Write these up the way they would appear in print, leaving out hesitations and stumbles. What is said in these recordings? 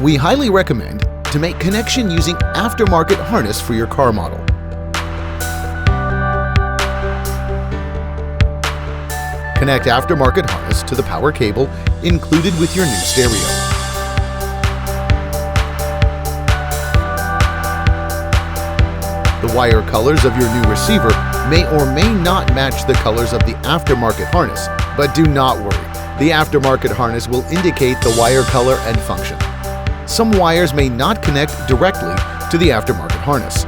We highly recommend to make connection using aftermarket harness for your car model. Connect aftermarket harness to the power cable included with your new stereo. The wire colors of your new receiver may or may not match the colors of the aftermarket harness, but do not worry. The aftermarket harness will indicate the wire color and function. Some wires may not connect directly to the aftermarket harness.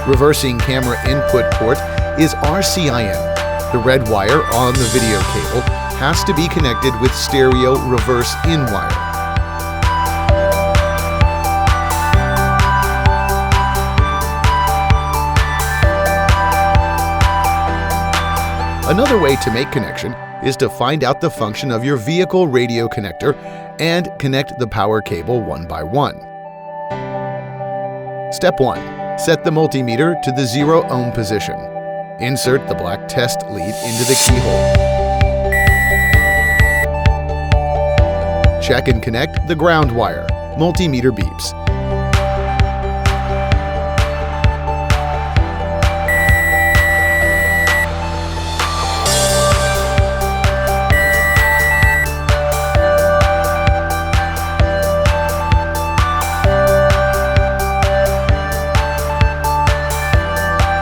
Reversing camera input port is RCIN. The red wire on the video cable has to be connected with stereo reverse in wire. Another way to make connection is to find out the function of your vehicle radio connector and connect the power cable one by one. Step 1. Set the multimeter to the 0 ohm position. Insert the black test lead into the keyhole. Check and connect the ground wire. Multimeter beeps.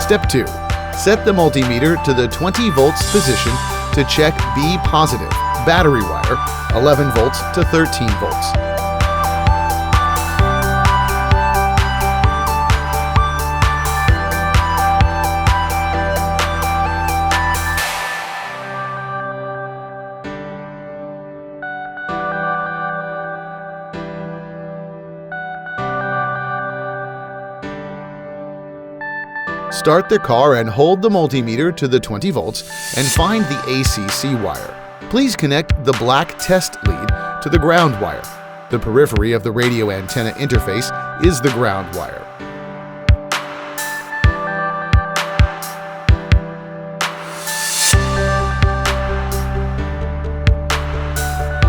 Step 2. Set the multimeter to the 20 volts position to check B positive, battery wire, 11 volts to 13 volts. Start the car and hold the multimeter to the 20 volts and find the ACC wire. Please connect the black test lead to the ground wire. The periphery of the radio antenna interface is the ground wire.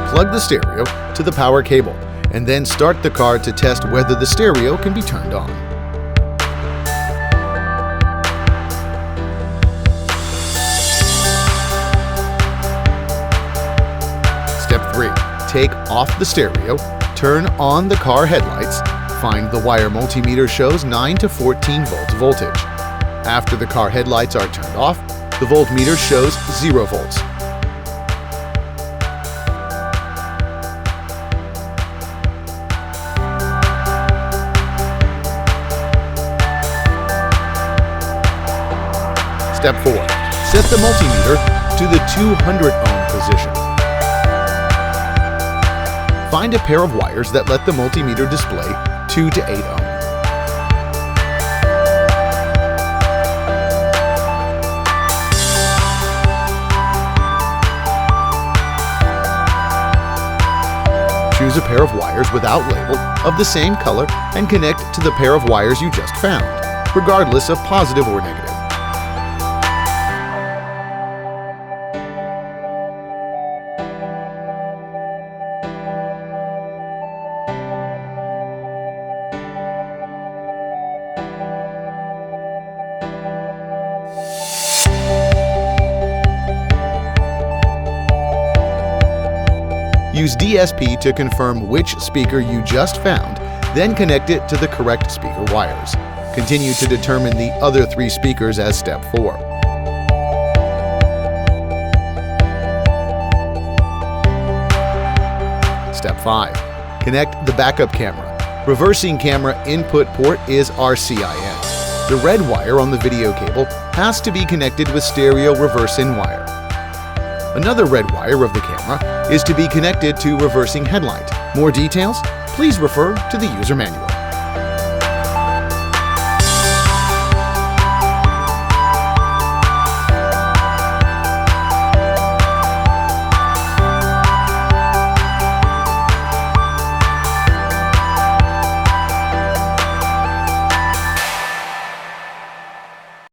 Plug the stereo to the power cable and then start the car to test whether the stereo can be turned on. Step 3. Take off the stereo, turn on the car headlights, find the wire multimeter shows 9 to 14 volts voltage. After the car headlights are turned off, the voltmeter shows 0 volts. Step 4. Set the multimeter to the 200 ohm position. Find a pair of wires that let the multimeter display 2 to 8 ohm. Choose a pair of wires without label of the same color and connect to the pair of wires you just found, regardless of positive or negative. Use DSP to confirm which speaker you just found, then connect it to the correct speaker wires. Continue to determine the other 3 speakers as step 4. Step 5. Connect the backup camera. Reversing camera input port is RCIN. The red wire on the video cable has to be connected with stereo reverse in wire. Another red wire of the camera is to be connected to reversing headlight. More details? Please refer to the user manual.